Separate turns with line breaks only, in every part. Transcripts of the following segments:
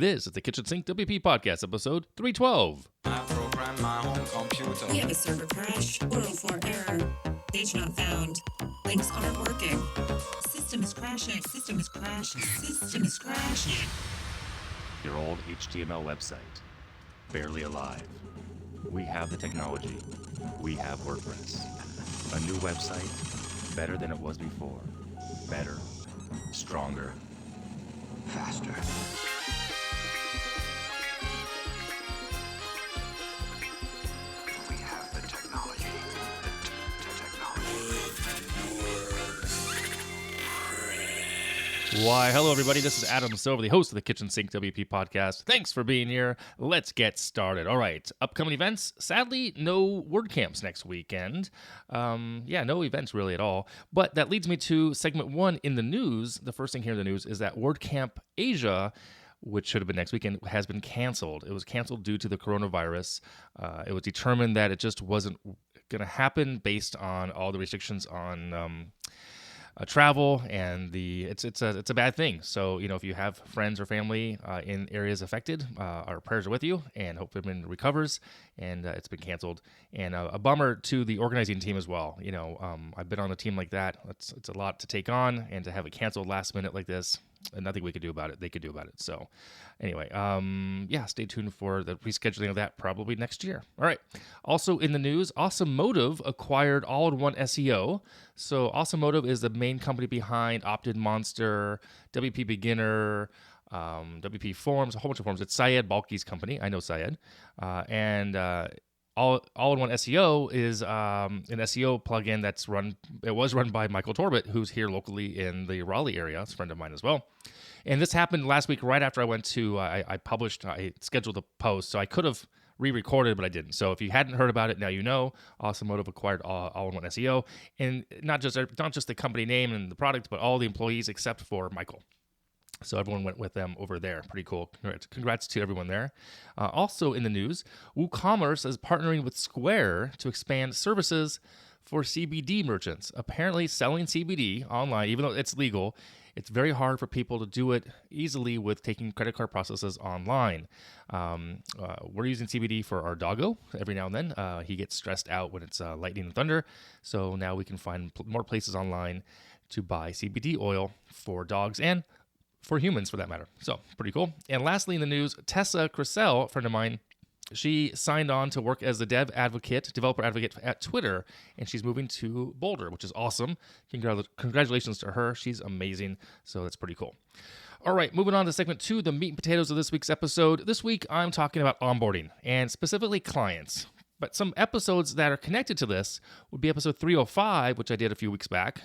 This is the Kitchen Sink WP Podcast, episode 312.
I program my own computer.
We have a server crash, 404 error, page not found, links aren't working, system is crashing, system is crashing, system is crashing.
Your old HTML website, barely alive. We have the technology. We have WordPress. A new website, better than it was before. Better, stronger, faster. We have the technology.
Why, hello everybody, this is Adam Silver, the host of the Kitchen Sink WP Podcast. Thanks for being here. Let's get started. All right, upcoming events. Sadly, no WordCamps next weekend. No events really at all. But that leads me to segment one in the news. The first thing here in the news is that WordCamp Asia, which should have been next weekend, has been canceled. It was canceled due to the coronavirus. It was determined that it just wasn't going to happen based on all the restrictions on travel, and it's a bad thing. So, if you have friends or family in areas affected, our prayers are with you, and hope everyone recovers. And it's been canceled, and a bummer to the organizing team as well. I've been on a team like that. It's a lot to take on, and to have it canceled last minute like this, and nothing we could do about it. They could do about it. So anyway, stay tuned for the rescheduling of that probably next year. All right. Also in the news, Automotive acquired All-in-One SEO. So Automotive is the main company behind Opted Monster, WP Beginner, WP Forums, a whole bunch of forums. It's Syed Balki's company. I know Syed. All-in-One SEO is an SEO plugin it was run by Michael Torbett, who's here locally in the Raleigh area. It's a friend of mine as well. And this happened last week right after I went to, I scheduled a post, so I could have re-recorded, but I didn't. So if you hadn't heard about it, now you know. Automotive acquired All-in-One SEO, and not just the company name and the product, but all the employees except for Michael. So everyone went with them over there. Pretty cool. Congrats to everyone there. Also in the news, WooCommerce is partnering with Square to expand services for CBD merchants. Apparently selling CBD online, even though it's legal, it's very hard for people to do it easily with taking credit card processes online. We're using CBD for our doggo every now and then. He gets stressed out when it's lightning and thunder. So now we can find more places online to buy CBD oil for dogs and for humans, for that matter. So, pretty cool. And lastly in the news, Tessa Crisell, a friend of mine, she signed on to work as the developer advocate at Twitter, and she's moving to Boulder, which is awesome. Congratulations to her. She's amazing. So that's pretty cool. All right, moving on to segment two, the meat and potatoes of this week's episode. This week, I'm talking about onboarding, and specifically clients. But some episodes that are connected to this would be episode 305, which I did a few weeks back,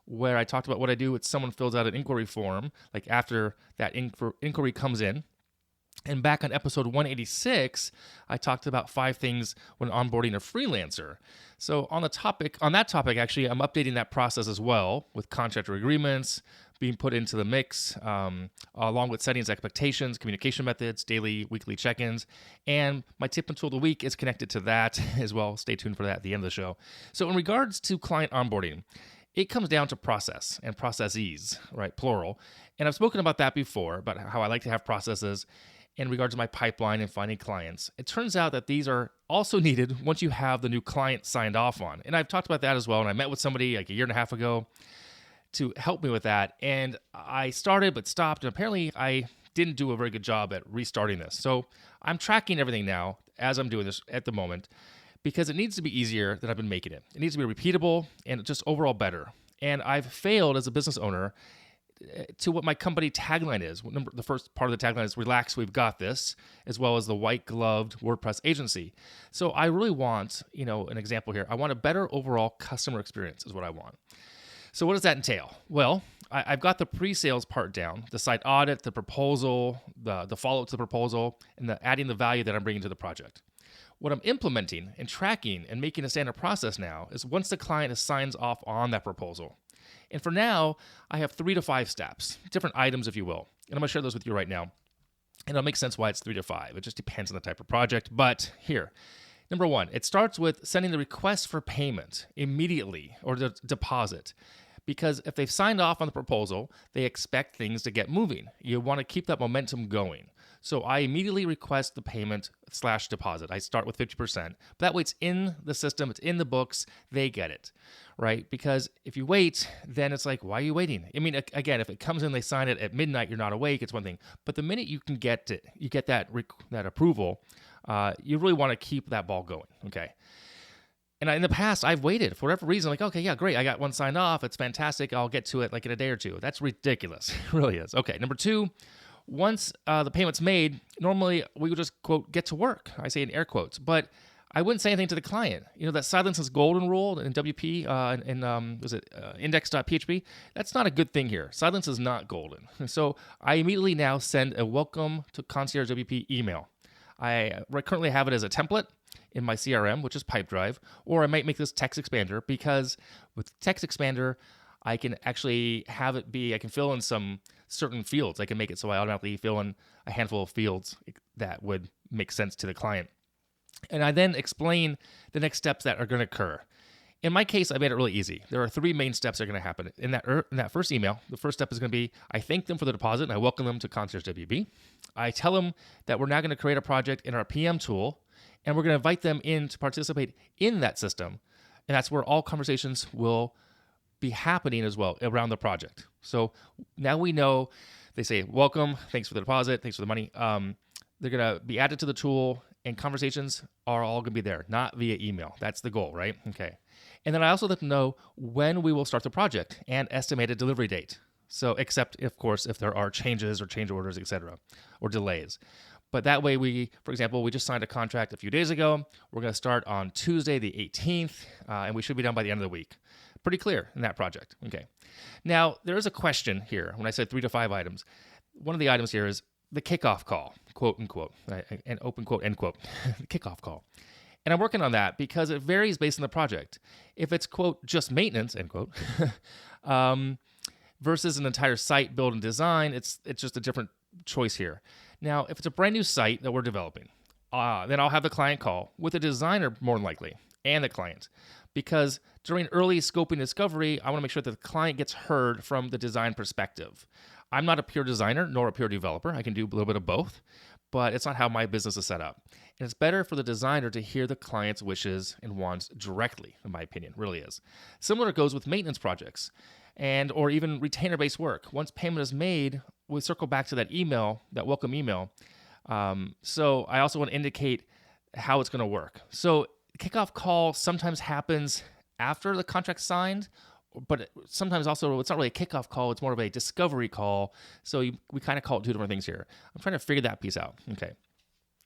where I talked about what I do when someone fills out an inquiry form, like after that inquiry comes in. And back on episode 186, I talked about 5 things when onboarding a freelancer. So on that topic, actually, I'm updating that process as well with contractor agreements being put into the mix, along with settings, expectations, communication methods, daily, weekly check-ins. And my tip and tool of the week is connected to that as well. Stay tuned for that at the end of the show. So in regards to client onboarding, it comes down to process and processes, right? Plural. And I've spoken about that before, about how I like to have processes in regards to my pipeline and finding clients. It turns out that these are also needed once you have the new client signed off on. And I've talked about that as well. And I met with somebody like a year and a half ago to help me with that. And I started but stopped. And apparently I didn't do a very good job at restarting this. So I'm tracking everything now as I'm doing this at the moment, because it needs to be easier than I've been making it. It needs to be repeatable and just overall better. And I've failed as a business owner to what my company tagline is. The first part of the tagline is relax, we've got this, as well as the white-gloved WordPress agency. So I really want, an example here. I want a better overall customer experience is what I want. So what does that entail? Well, I've got the pre-sales part down, the site audit, the proposal, the follow-up to the proposal, and adding the value that I'm bringing to the project. What I'm implementing and tracking and making a standard process now is once the client signs off on that proposal. And for now, I have 3 to 5 steps, different items, if you will. And I'm going to share those with you right now. And it'll make sense why it's 3 to 5. It just depends on the type of project. But here, number 1, it starts with sending the request for payment immediately, or the deposit. because if they've signed off on the proposal, they expect things to get moving. You want to keep that momentum going. So I immediately request the payment/deposit. I start with 50%. But that way it's in the system, it's in the books, they get it, right? Because if you wait, then it's like, why are you waiting? I mean, again, if it comes in, they sign it at midnight, you're not awake, it's one thing. But the minute you can get it, you get that approval, you really want to keep that ball going, okay? And in the past, I've waited for whatever reason, like, okay, yeah, great, I got one signed off, it's fantastic, I'll get to it like in a day or two. That's ridiculous, it really is. Okay, number 2, once the payment's made, normally we would just, quote, get to work. I say in air quotes, but I wouldn't say anything to the client. You know, that silence is golden rule in WP, index.php? That's not a good thing here. Silence is not golden. So I immediately now send a welcome to Concierge WP email. I currently have it as a template in my CRM, which is Pipedrive, or I might make this text expander, because with text expander, I can actually have it be, I can fill in some certain fields. I can make it so I automatically fill in a handful of fields that would make sense to the client. And I then explain the next steps that are going to occur. In my case, I made it really easy. There are 3 main steps that are going to happen. In that first email, the first step is going to be, I thank them for the deposit and I welcome them to Concierge WP. I tell them that we're now going to create a project in our PM tool, and we're going to invite them in to participate in that system. And that's where all conversations will be happening as well around the project. So now we know, they say, welcome, thanks for the deposit, thanks for the money. They're going to be added to the tool, and conversations are all going to be there, not via email. That's the goal, right? Okay. And then I also let them know when we will start the project and estimated delivery date. So except, of course, if there are changes or change orders, etc., or delays. But that way for example, we just signed a contract a few days ago. We're going to start on Tuesday the 18th, and we should be done by the end of the week. Pretty clear in that project. Okay. Now, there is a question here when I said 3 to 5 items. One of the items here is the kickoff call, quote unquote, and open quote, end quote, the kickoff call. And I'm working on that because it varies based on the project. If it's, quote, just maintenance, end quote, versus an entire site build and design, it's just a different choice here. Now, if it's a brand new site that we're developing, then I'll have the client call with a designer more than likely and the client. Because during early scoping discovery, I want to make sure that the client gets heard from the design perspective. I'm not a pure designer nor a pure developer. I can do a little bit of both, but it's not how my business is set up. And it's better for the designer to hear the client's wishes and wants directly, in my opinion, really is. Similar goes with maintenance projects or even retainer-based work. Once payment is made, we circle back to that email, that welcome email. So I also want to indicate how it's going to work. So kickoff call sometimes happens after the contract's signed, but sometimes also it's not really a kickoff call, it's more of a discovery call. So we kind of call it 2 different things here. I'm trying to figure that piece out. Okay.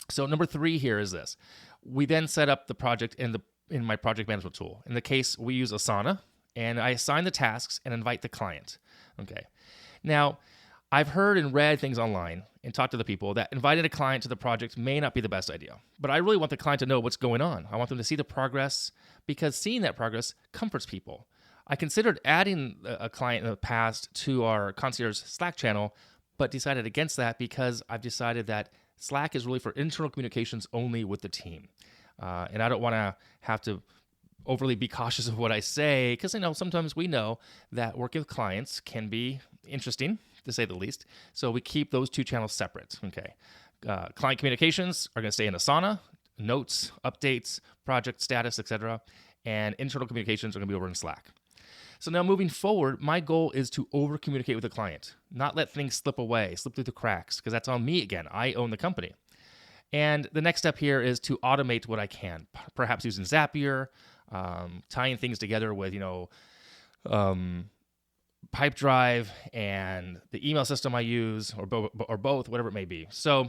So number 3 here is this. We then set up the project in my project management tool. In the case, we use Asana, and I assign the tasks and invite the client. Okay. Now, I've heard and read things online and talked to the people that inviting a client to the project may not be the best idea. But I really want the client to know what's going on. I want them to see the progress, because seeing that progress comforts people. I considered adding a client in the past to our concierge Slack channel, but decided against that because I've decided that Slack is really for internal communications only with the team. And I don't want to have to overly be cautious of what I say, because sometimes we know that working with clients can be interesting, to say the least. So we keep those 2 channels separate. Okay. Client communications are going to stay in Asana, notes, updates, project status, etc. And internal communications are going to be over in Slack. So now moving forward, my goal is to over-communicate with the client, not let things slip through the cracks, because that's on me again. I own the company. And the next step here is to automate what I can, perhaps using Zapier, tying things together with, Pipedrive and the email system I use, or both, whatever it may be. So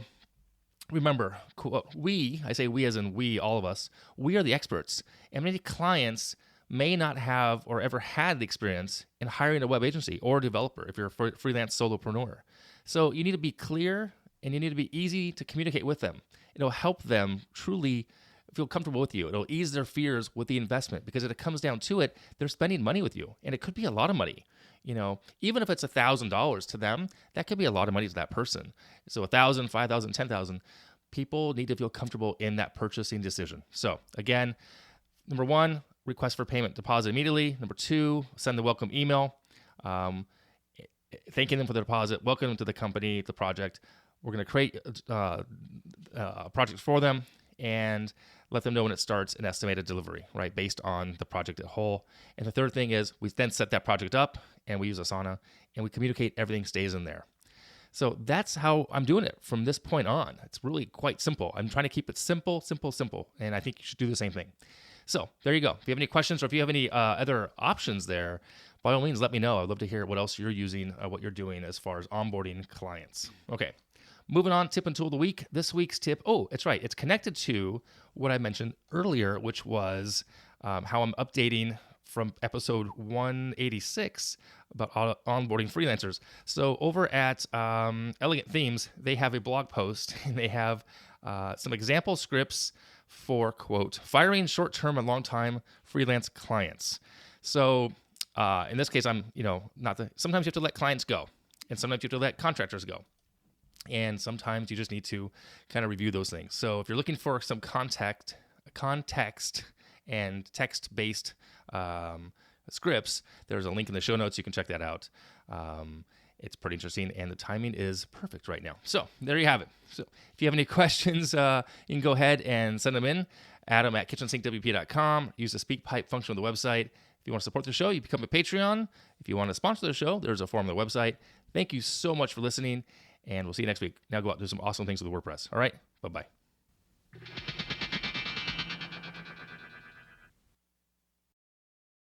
remember, I say we as in we, all of us, we are the experts. And many clients may not have or ever had the experience in hiring a web agency or a developer if you're a freelance solopreneur. So you need to be clear and you need to be easy to communicate with them. It'll help them truly feel comfortable with you. It'll ease their fears with the investment, because if it comes down to it, they're spending money with you, and it could be a lot of money. Even if it's $1,000 to them, that could be a lot of money to that person. So $1,000, $5,000, $10,000, people need to feel comfortable in that purchasing decision. So again, number 1, request for payment deposit immediately. Number 2, send the welcome email. thanking them for their deposit, welcoming them to the company, the project. We're going to create a project for them and let them know when it starts an estimated delivery, right, based on the project as a whole. And the third thing is we then set that project up and we use Asana and we communicate, everything stays in there. So that's how I'm doing it from this point on. It's really quite simple. I'm trying to keep it simple, simple, simple. And I think you should do the same thing. So there you go. If you have any questions or if you have any other options there, by all means, let me know. I'd love to hear what else you're using, what you're doing as far as onboarding clients. Okay. Moving on, tip and tool of the week. This week's tip, it's right. It's connected to what I mentioned earlier, which was how I'm updating from episode 186 about onboarding freelancers. So over at Elegant Themes, they have a blog post and they have some example scripts for, quote, firing short-term and long-time freelance clients. So in this case, sometimes you have to let clients go and sometimes you have to let contractors go. And sometimes you just need to kind of review those things. So if you're looking for some context and text-based scripts, there's a link in the show notes. You can check that out. It's pretty interesting, and the timing is perfect right now. So there you have it. So if you have any questions, you can go ahead and send them in. Add them at KitchensinkWP.com. Use the SpeakPipe function of the website. If you want to support the show, you become a Patreon. If you want to sponsor the show, there's a form on the website. Thank you so much for listening, and we'll see you next week. Now go out and do some awesome things with WordPress. All right? Bye-bye.